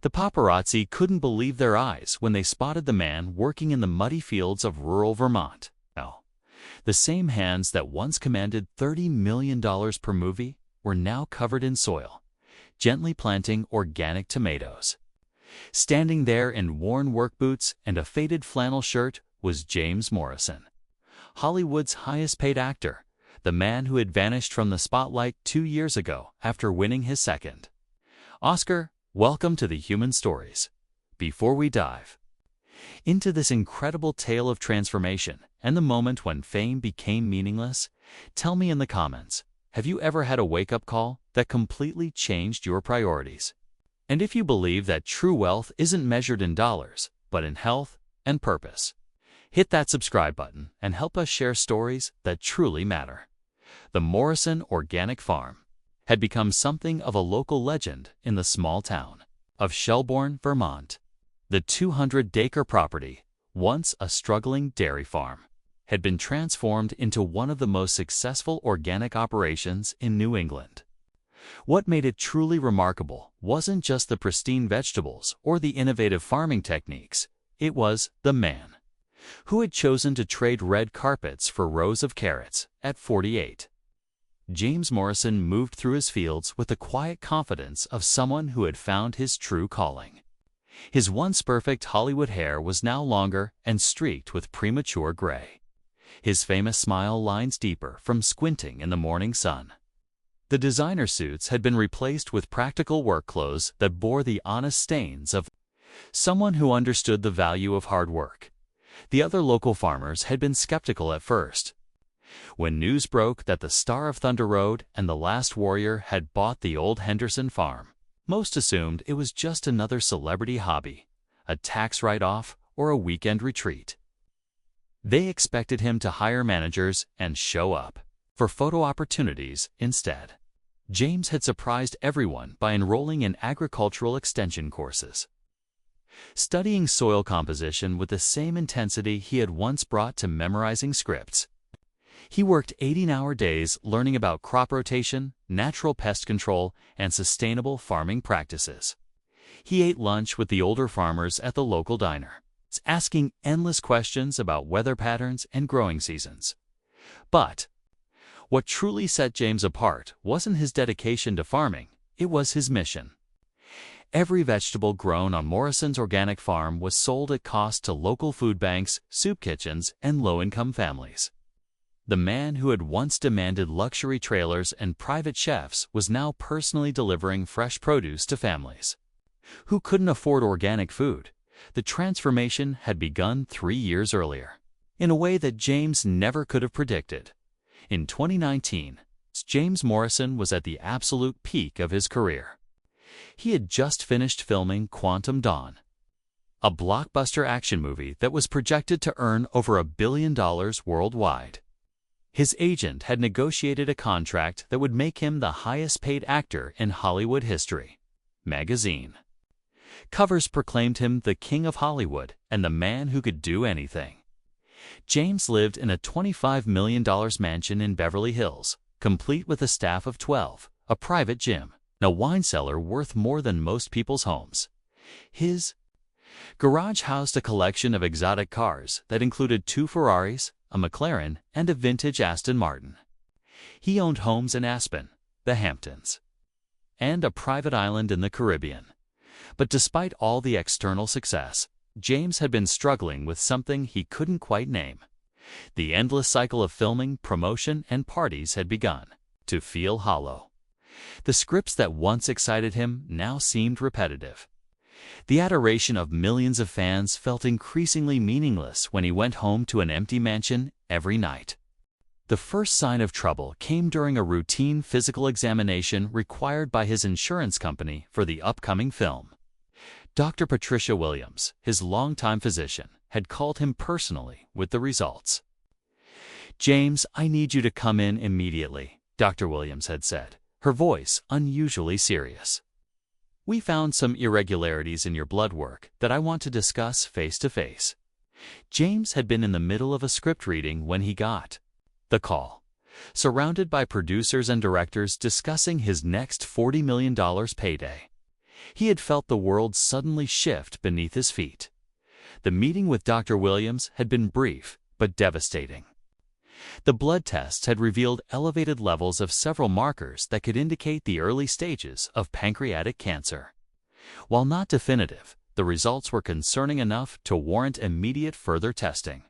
The paparazzi couldn't believe their eyes when they spotted the man working in the muddy fields of rural Vermont. Now, the same hands that once commanded $30 million per movie were now covered in soil, gently planting organic tomatoes. Standing there in worn work boots and a faded flannel shirt was James Morrison, Hollywood's highest-paid actor, the man who had vanished from the spotlight 2 years ago after winning his second Oscar. Welcome to the Human Stories. Before we dive into this incredible tale of transformation and the moment when fame became meaningless, tell me in the comments, have you ever had a wake-up call that completely changed your priorities? And if you believe that true wealth isn't measured in dollars, but in health and purpose, hit that subscribe button and help us share stories that truly matter. The Morrison Organic Farm had become something of a local legend in the small town of Shelbourne, Vermont. The 200-acre property, once a struggling dairy farm, had been transformed into one of the most successful organic operations in New England. What made it truly remarkable wasn't just the pristine vegetables or the innovative farming techniques, it was the man who had chosen to trade red carpets for rows of carrots at 48. James Morrison moved through his fields with the quiet confidence of someone who had found his true calling. His once perfect Hollywood hair was now longer and streaked with premature gray. His famous smile lines deeper from squinting in the morning sun. The designer suits had been replaced with practical work clothes that bore the honest stains of someone who understood the value of hard work. The other local farmers had been skeptical at first. When news broke that the star of Thunder Road and the Last Warrior had bought the old Henderson farm, most assumed it was just another celebrity hobby, a tax write-off, or a weekend retreat. They expected him to hire managers and show up for photo opportunities instead. James had surprised everyone by enrolling in agricultural extension courses, studying soil composition with the same intensity he had once brought to memorizing scripts. He worked 18-hour days learning about crop rotation, natural pest control, and sustainable farming practices. He ate lunch with the older farmers at the local diner, asking endless questions about weather patterns and growing seasons. But what truly set James apart wasn't his dedication to farming, it was his mission. Every vegetable grown on Morrison's organic farm was sold at cost to local food banks, soup kitchens, and low-income families. The man who had once demanded luxury trailers and private chefs was now personally delivering fresh produce to families who couldn't afford organic food. The transformation had begun 3 years earlier, in a way that James never could have predicted. In 2019, James Morrison was at the absolute peak of his career. He had just finished filming Quantum Dawn, a blockbuster action movie that was projected to earn over $1 billion worldwide. His agent had negotiated a contract that would make him the highest-paid actor in Hollywood history. Magazine covers proclaimed him the king of Hollywood and the man who could do anything. James lived in a $25 million mansion in Beverly Hills, complete with a staff of 12, a private gym, and a wine cellar worth more than most people's homes. His garage housed a collection of exotic cars that included 2 Ferraris, a McLaren, and a vintage Aston Martin. He owned homes in Aspen, the Hamptons, and a private island in the Caribbean. But despite all the external success, James had been struggling with something he couldn't quite name. The endless cycle of filming, promotion, and parties had begun to feel hollow. The scripts that once excited him now seemed repetitive. The adoration of millions of fans felt increasingly meaningless when he went home to an empty mansion every night. The first sign of trouble came during a routine physical examination required by his insurance company for the upcoming film. Dr. Patricia Williams, his longtime physician, had called him personally with the results. "James, I need you to come in immediately," Dr. Williams had said, her voice unusually serious. "We found some irregularities in your blood work that I want to discuss face-to-face." James had been in the middle of a script reading when he got the call, surrounded by producers and directors discussing his next $40 million payday. He had felt the world suddenly shift beneath his feet. The meeting with Dr. Williams had been brief but devastating. The blood tests had revealed elevated levels of several markers that could indicate the early stages of pancreatic cancer. While not definitive, the results were concerning enough to warrant immediate further testing.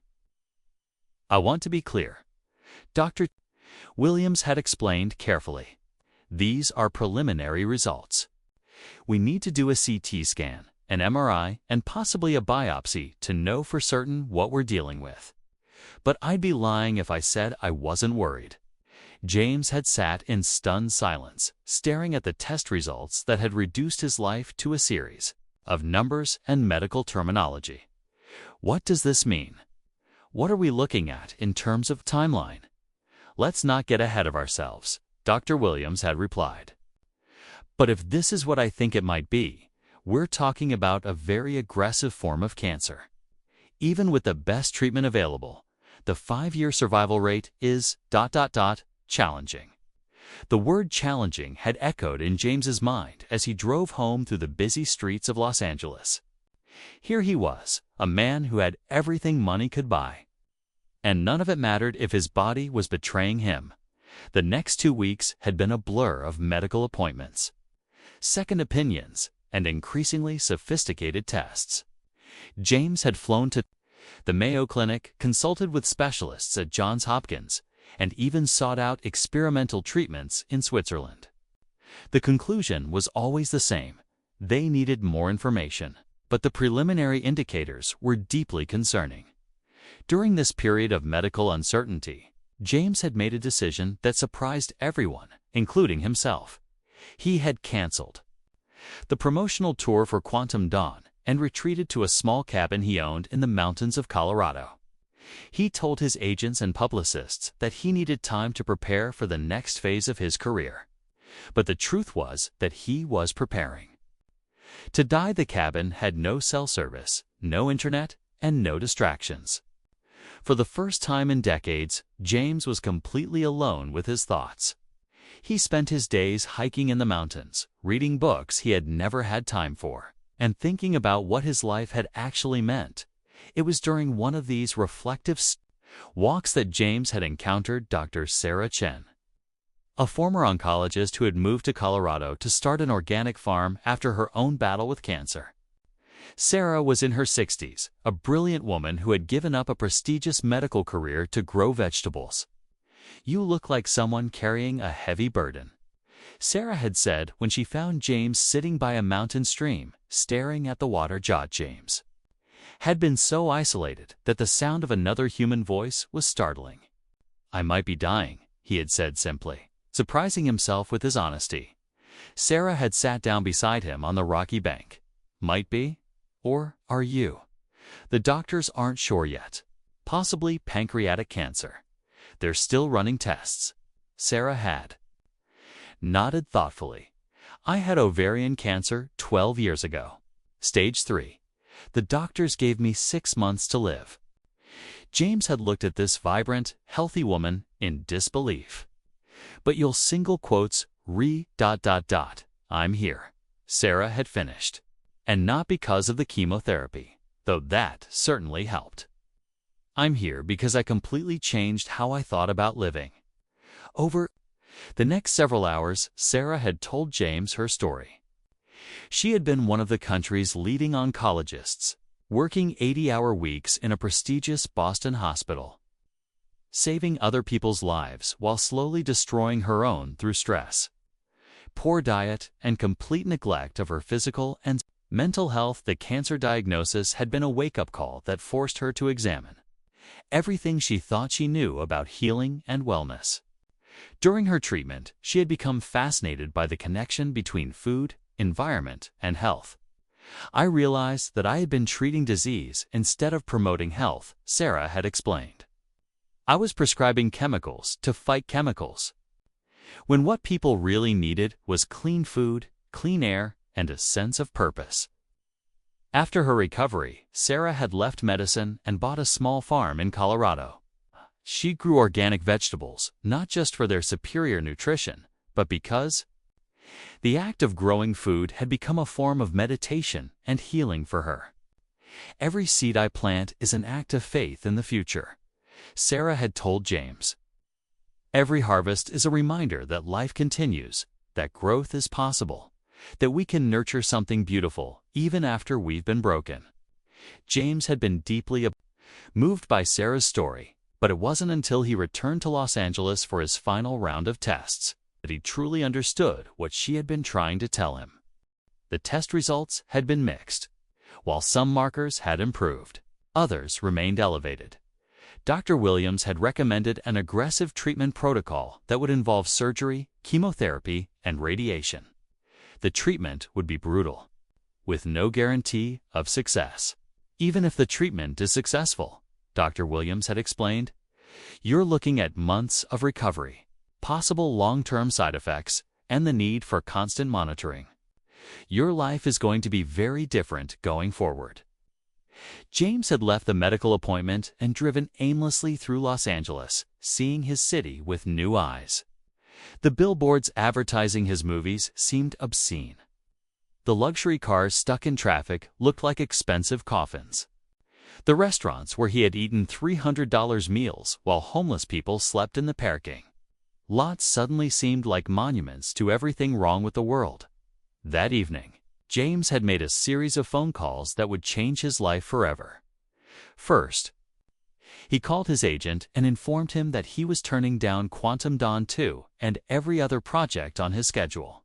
"I want to be clear," Dr. Williams had explained carefully. "These are preliminary results. We need to do a CT scan, an MRI, and possibly a biopsy to know for certain what we're dealing with. But I'd be lying if I said I wasn't worried." James had sat in stunned silence, staring at the test results that had reduced his life to a series of numbers and medical terminology. What does this mean? What are we looking at in terms of timeline? "Let's not get ahead of ourselves," Dr. Williams had replied. "But if this is what I think it might be, we're talking about a very aggressive form of cancer. Even with the best treatment available, the 5-year survival rate is ... challenging." The word challenging had echoed in James's mind as he drove home through the busy streets of Los Angeles. Here he was, a man who had everything money could buy. And none of it mattered if his body was betraying him. The next 2 weeks had been a blur of medical appointments, second opinions, and increasingly sophisticated tests. James had flown to the Mayo Clinic, consulted with specialists at Johns Hopkins, and even sought out experimental treatments in Switzerland. The conclusion was always the same: they needed more information, but the preliminary indicators were deeply concerning. During this period of medical uncertainty, James had made a decision that surprised everyone, including himself. He had canceled the promotional tour for Quantum Dawn and retreated to a small cabin he owned in the mountains of Colorado. He told his agents and publicists that he needed time to prepare for the next phase of his career. But the truth was that he was preparing. To die, the cabin had no cell service, no internet, and no distractions. For the first time in decades, James was completely alone with his thoughts. He spent his days hiking in the mountains, reading books he had never had time for, and thinking about what his life had actually meant. It was during one of these reflective walks that James had encountered Dr. Sarah Chen, a former oncologist who had moved to Colorado to start an organic farm after her own battle with cancer. Sarah was in her 60s, a brilliant woman who had given up a prestigious medical career to grow vegetables. "You look like someone carrying a heavy burden," Sarah had said when she found James sitting by a mountain stream, staring at the water. James had been so isolated that the sound of another human voice was startling. "I might be dying," he had said simply, surprising himself with his honesty. Sarah had sat down beside him on the rocky bank. "Might be? Or are you? The doctors aren't sure yet. Possibly pancreatic cancer. They're still running tests." Sarah had nodded thoughtfully. "I had ovarian cancer 12 years ago. Stage 3. The doctors gave me 6 months to live." James had looked at this vibrant, healthy woman in disbelief. "But you'll single quotes I'm here," Sarah had finished. "And not because of the chemotherapy, though that certainly helped. I'm here because I completely changed how I thought about living." Over the next several hours, Sarah had told James her story. She had been one of the country's leading oncologists, working 80-hour weeks in a prestigious Boston hospital, saving other people's lives while slowly destroying her own through stress, poor diet, and complete neglect of her physical and mental health. The cancer diagnosis had been a wake-up call that forced her to examine everything she thought she knew about healing and wellness. During her treatment, she had become fascinated by the connection between food, environment, and health. "I realized that I had been treating disease instead of promoting health," Sarah had explained. "I was prescribing chemicals to fight chemicals, when what people really needed was clean food, clean air, and a sense of purpose." After her recovery, Sarah had left medicine and bought a small farm in Colorado. She grew organic vegetables, not just for their superior nutrition, but because The act of growing food had become a form of meditation and healing for her. "Every seed I plant is an act of faith in the future," Sarah had told James. "Every harvest is a reminder that life continues, that growth is possible, that we can nurture something beautiful even after we've been broken." James had been deeply moved by Sarah's story, but it wasn't until he returned to Los Angeles for his final round of tests that he truly understood what she had been trying to tell him. The test results had been mixed. While some markers had improved, others remained elevated. Dr. Williams had recommended an aggressive treatment protocol that would involve surgery, chemotherapy, and radiation. The treatment would be brutal, with no guarantee of success. "Even if the treatment is successful," Dr. Williams had explained, "you're looking at months of recovery, possible long-term side effects, and the need for constant monitoring. Your life is going to be very different going forward." James had left the medical appointment and driven aimlessly through Los Angeles, seeing his city with new eyes. The billboards advertising his movies seemed obscene. The luxury cars stuck in traffic looked like expensive coffins. The restaurants where he had eaten $300 meals while homeless people slept in the parking lots suddenly seemed like monuments to everything wrong with the world. That evening, James had made a series of phone calls that would change his life forever. First, he called his agent and informed him that he was turning down Quantum Dawn 2 and every other project on his schedule.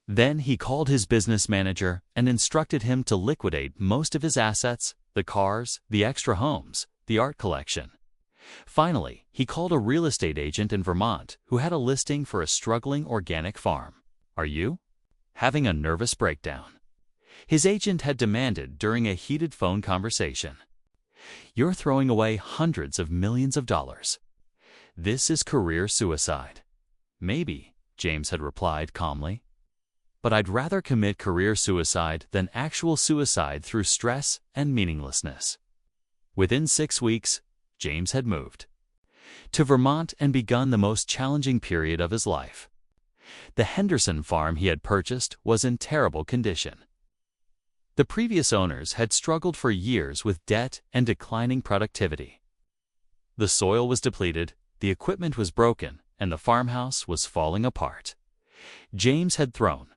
Then he called his business manager and instructed him to liquidate most of his assets, the cars, the extra homes, the art collection. Finally, he called a real estate agent in Vermont who had a listing for a struggling organic farm. "Are you having a nervous breakdown?" his agent had demanded during a heated phone conversation. "You're throwing away hundreds of millions of dollars. This is career suicide." "Maybe," James had replied calmly, "but I'd rather commit career suicide than actual suicide through stress and meaninglessness." Within 6 weeks, James had moved to Vermont and begun the most challenging period of his life. The Henderson farm he had purchased was in terrible condition. The previous owners had struggled for years with debt and declining productivity. The soil was depleted, the equipment was broken, and the farmhouse was falling apart. James had thrown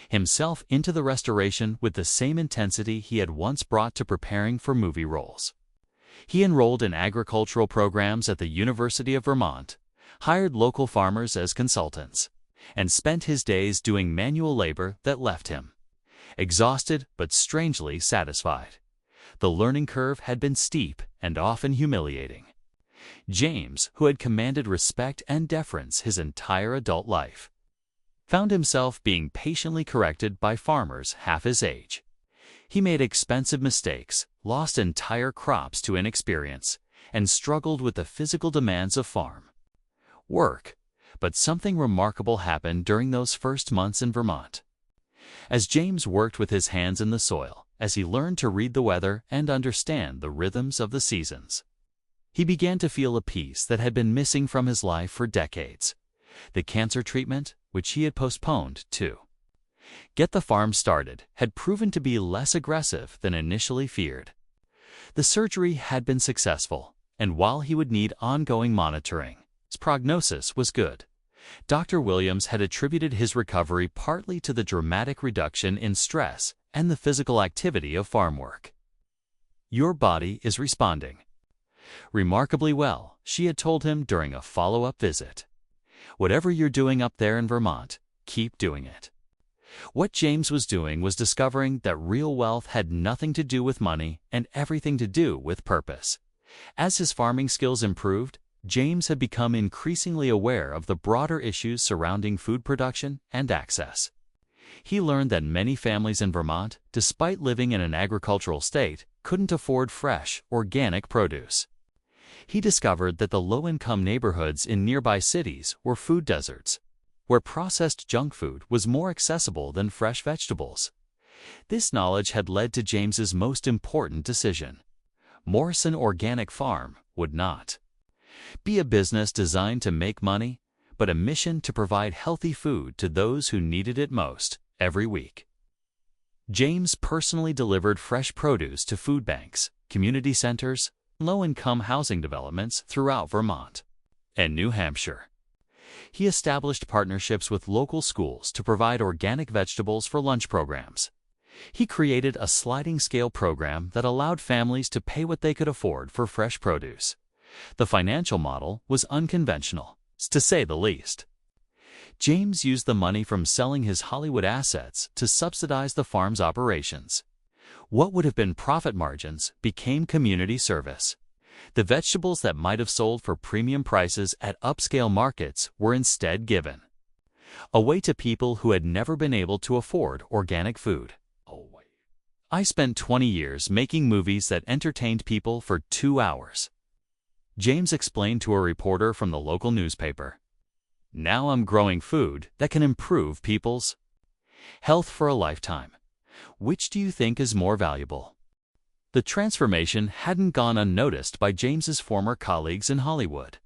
himself into the restoration with the same intensity he had once brought to preparing for movie roles. He enrolled in agricultural programs at the University of Vermont, hired local farmers as consultants, and spent his days doing manual labor that left him exhausted but strangely satisfied. The learning curve had been steep and often humiliating. James, who had commanded respect and deference his entire adult life, found himself being patiently corrected by farmers half his age. He made expensive mistakes, lost entire crops to inexperience, and struggled with the physical demands of farm work. But something remarkable happened during those first months in Vermont. As James worked with his hands in the soil, as he learned to read the weather and understand the rhythms of the seasons, he began to feel a peace that had been missing from his life for decades. The cancer treatment, which he had postponed to get the farm started, had proven to be less aggressive than initially feared. The surgery had been successful, and while he would need ongoing monitoring, his prognosis was good. Dr. Williams had attributed his recovery partly to the dramatic reduction in stress and the physical activity of farm work. "Your body is responding remarkably well," she had told him during a follow-up visit. "Whatever you're doing up there in Vermont, keep doing it." What James was doing was discovering that real wealth had nothing to do with money and everything to do with purpose. As his farming skills improved, James had become increasingly aware of the broader issues surrounding food production and access. He learned that many families in Vermont, despite living in an agricultural state, couldn't afford fresh, organic produce. He discovered that the low-income neighborhoods in nearby cities were food deserts, where processed junk food was more accessible than fresh vegetables. This knowledge had led to James's most important decision. Morrison Organic Farm would not be a business designed to make money, but a mission to provide healthy food to those who needed it most every week. James personally delivered fresh produce to food banks, community centers, and low-income housing developments throughout Vermont and New Hampshire. He established partnerships with local schools to provide organic vegetables for lunch programs. He created a sliding scale program that allowed families to pay what they could afford for fresh produce. The financial model was unconventional, to say the least. James used the money from selling his Hollywood assets to subsidize the farm's operations. What would have been profit margins became community service. The vegetables that might have sold for premium prices at upscale markets were instead given away to people who had never been able to afford organic food. I spent 20 years making movies that entertained people for 2 hours, James explained to a reporter from the local newspaper. Now I'm growing food that can improve people's health for a lifetime. Which do you think is more valuable? The transformation hadn't gone unnoticed by James's former colleagues in Hollywood.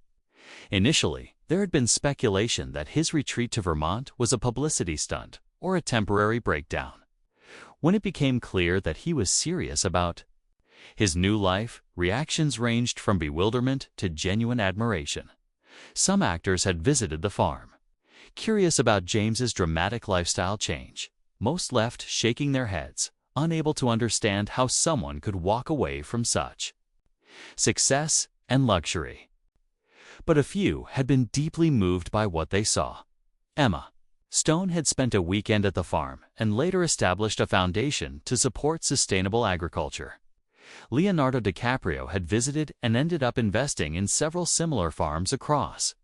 Initially, there had been speculation that his retreat to Vermont was a publicity stunt or a temporary breakdown. When it became clear that he was serious about his new life, reactions ranged from bewilderment to genuine admiration. Some actors had visited the farm, curious about James's dramatic lifestyle change. Most left shaking their heads, unable to understand how someone could walk away from such success and luxury. But a few had been deeply moved by what they saw. Emma Stone had spent a weekend at the farm and later established a foundation to support sustainable agriculture. Leonardo DiCaprio had visited and ended up investing in several similar farms across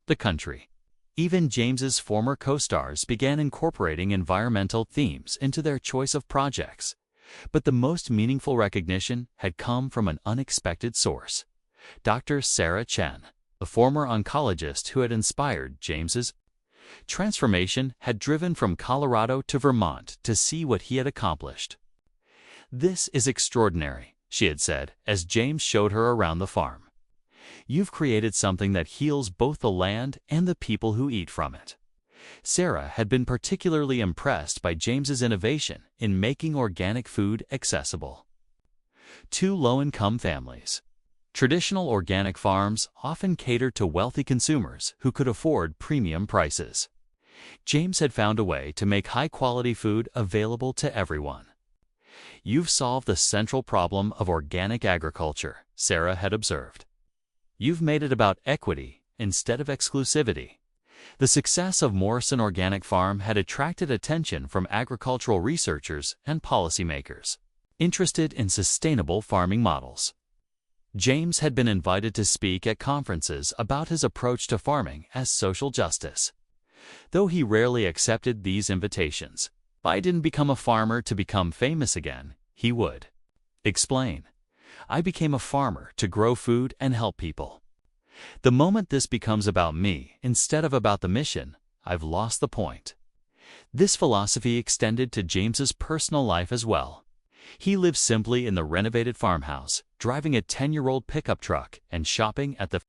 the country. Even James's former co-stars began incorporating environmental themes into their choice of projects. But the most meaningful recognition had come from an unexpected source. Dr. Sarah Chen, the former oncologist who had inspired James's transformation, had driven from Colorado to Vermont to see what he had accomplished. "This is extraordinary," she had said as James showed her around the farm. "You've created something that heals both the land and the people who eat from it." Sarah had been particularly impressed by James's innovation in making organic food accessible to low-income families. Traditional organic farms often catered to wealthy consumers who could afford premium prices. James had found a way to make high-quality food available to everyone. "You've solved the central problem of organic agriculture," Sarah had observed. "You've made it about equity instead of exclusivity." The success of Morrison Organic Farm had attracted attention from agricultural researchers and policymakers interested in sustainable farming models. James had been invited to speak at conferences about his approach to farming as social justice. Though he rarely accepted these invitations, "I didn't become a farmer to become famous again," he would explain. "I became a farmer to grow food and help people. The moment this becomes about me instead of about the mission, I've lost the point." This philosophy extended to James's personal life as well. He lived simply in the renovated farmhouse, driving a 10-year-old pickup truck and shopping at the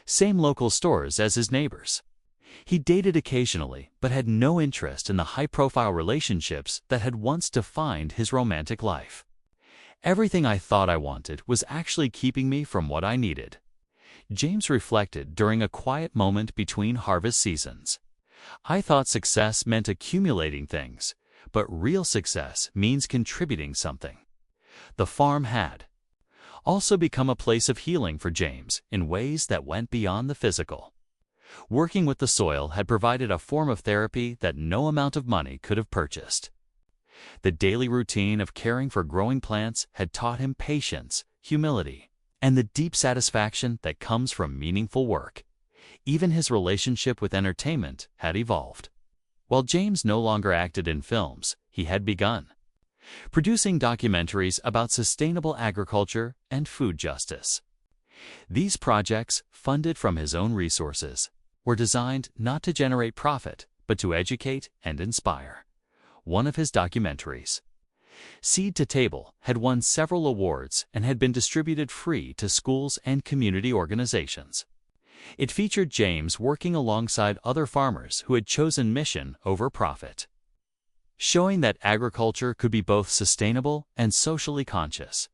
same local stores as his neighbors. He dated occasionally, but had no interest in the high-profile relationships that had once defined his romantic life. "Everything I thought I wanted was actually keeping me from what I needed," James reflected during a quiet moment between harvest seasons. "I thought success meant accumulating things, but real success means contributing something." The farm had also become a place of healing for James in ways that went beyond the physical. Working with the soil had provided a form of therapy that no amount of money could have purchased. The daily routine of caring for growing plants had taught him patience, humility, and the deep satisfaction that comes from meaningful work. Even his relationship with entertainment had evolved. While James no longer acted in films, he had begun producing documentaries about sustainable agriculture and food justice. These projects, funded from his own resources, were designed not to generate profit, but to educate and inspire. One of his documentaries, Seed to Table, had won several awards and had been distributed free to schools and community organizations. It featured James working alongside other farmers who had chosen mission over profit, showing that agriculture could be both sustainable and socially conscious.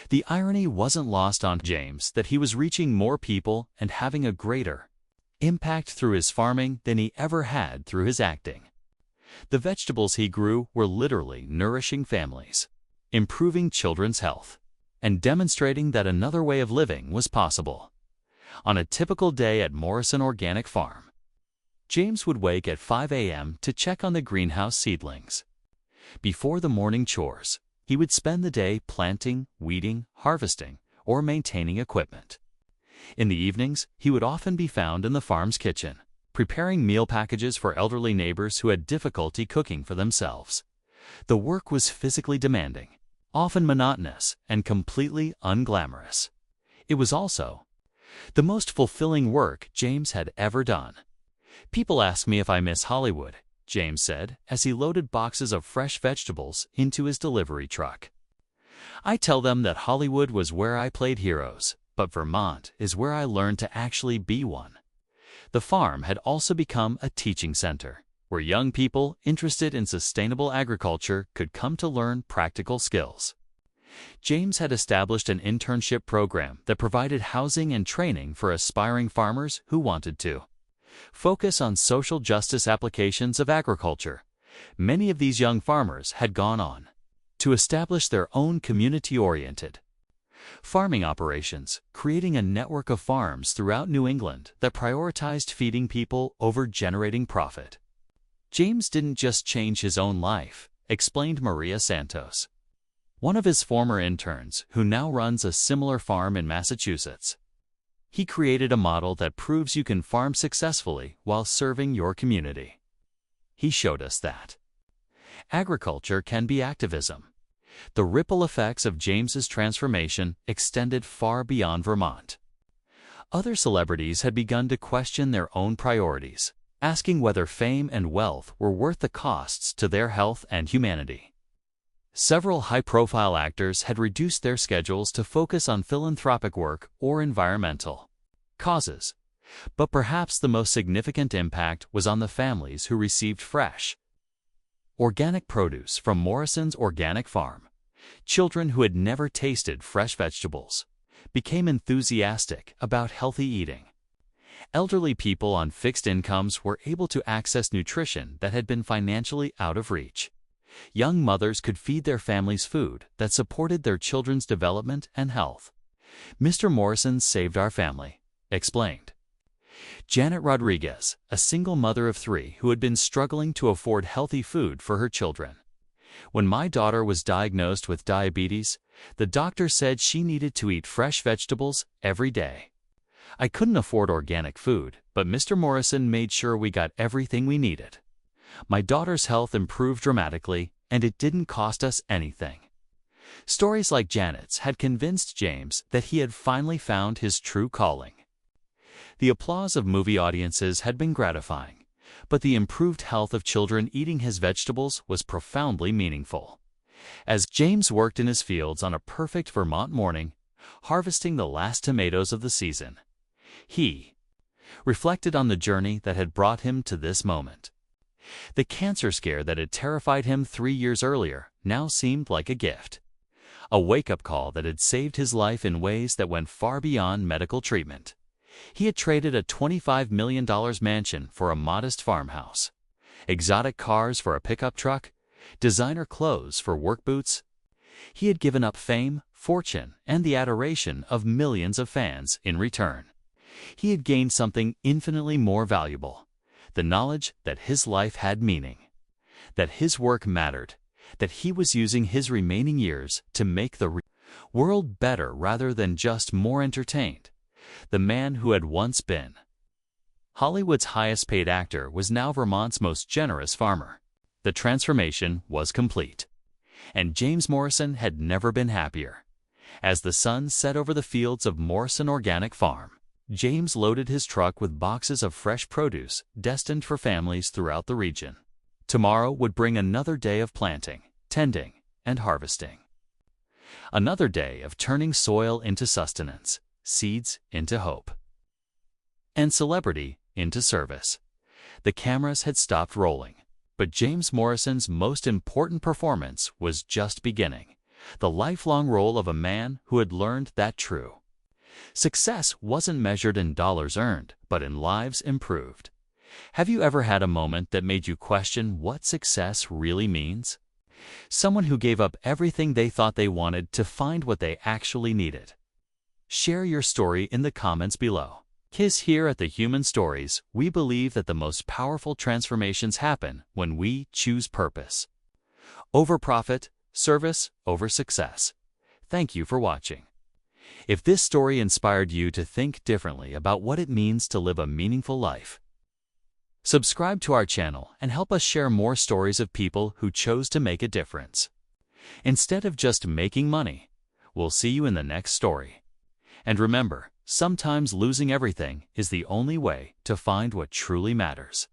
The irony wasn't lost on James that he was reaching more people and having a greater impact through his farming than he ever had through his acting. The vegetables he grew were literally nourishing families, improving children's health, and demonstrating that another way of living was possible. On a typical day at Morrison Organic Farm, James would wake at 5 a.m. to check on the greenhouse seedlings. Before the morning chores, he would spend the day planting, weeding, harvesting, or maintaining equipment. In the evenings, he would often be found in the farm's kitchen, preparing meal packages for elderly neighbors who had difficulty cooking for themselves. The work was physically demanding, often monotonous, and completely unglamorous. It was also the most fulfilling work James had ever done. "People ask me if I miss Hollywood," James said as he loaded boxes of fresh vegetables into his delivery truck. "I tell them that Hollywood was where I played heroes, but Vermont is where I learned to actually be one." The farm had also become a teaching center, where young people interested in sustainable agriculture could come to learn practical skills. James had established an internship program that provided housing and training for aspiring farmers who wanted to focus on social justice applications of agriculture. Many of these young farmers had gone on to establish their own community-oriented farming operations, creating a network of farms throughout New England that prioritized feeding people over generating profit. James didn't just change his own life, explained Maria Santos, one of his former interns who now runs a similar farm in Massachusetts. He created a model that proves you can farm successfully while serving your community. He showed us that agriculture can be activism. The ripple effects of James's transformation extended far beyond Vermont. Other celebrities had begun to question their own priorities, asking whether fame and wealth were worth the costs to their health and humanity. Several high-profile actors had reduced their schedules to focus on philanthropic work or environmental causes, but perhaps the most significant impact was on the families who received fresh, organic produce from Morrison's organic farm. Children who had never tasted fresh vegetables became enthusiastic about healthy eating. Elderly people on fixed incomes were able to access nutrition that had been financially out of reach. Young mothers could feed their families food that supported their children's development and health. "Mr. Morrison saved our family," explained Janet Rodriguez, a single mother of 3 who had been struggling to afford healthy food for her children. "When my daughter was diagnosed with diabetes, the doctor said she needed to eat fresh vegetables every day. I couldn't afford organic food, but Mr. Morrison made sure we got everything we needed. My daughter's health improved dramatically, and it didn't cost us anything." Stories like Janet's had convinced James that he had finally found his true calling. The applause of movie audiences had been gratifying, but the improved health of children eating his vegetables was profoundly meaningful. As James worked in his fields on a perfect Vermont morning, harvesting the last tomatoes of the season, he reflected on the journey that had brought him to this moment. The cancer scare that had terrified him 3 years earlier now seemed like a gift, a wake-up call that had saved his life in ways that went far beyond medical treatment. He had traded a $25 million mansion for a modest farmhouse, exotic cars for a pickup truck, designer clothes for work boots. He had given up fame, fortune, and the adoration of millions of fans in return. He had gained something infinitely more valuable: the knowledge that his life had meaning, that his work mattered, that he was using his remaining years to make the world better rather than just more entertained. The man who had once been Hollywood's highest-paid actor was now Vermont's most generous farmer. The transformation was complete, and James Morrison had never been happier. As the sun set over the fields of Morrison Organic Farm, James loaded his truck with boxes of fresh produce destined for families throughout the region. Tomorrow would bring another day of planting, tending, and harvesting. Another day of turning soil into sustenance, seeds into hope. and celebrity into service. The cameras had stopped rolling, but James Morrison's most important performance was just beginning, the lifelong role of a man who had learned that true success wasn't measured in dollars earned, but in lives improved. Have you ever had a moment that made you question what success really means? Someone who gave up everything they thought they wanted to find what they actually needed. Share your story in the comments below. Because here at the Human Stories, we believe that the most powerful transformations happen when we choose purpose over profit, service over success. Thank you for watching. If this story inspired you to think differently about what it means to live a meaningful life, subscribe to our channel and help us share more stories of people who chose to make a difference. Instead of just making money, we'll see you in the next story. And remember, sometimes losing everything is the only way to find what truly matters.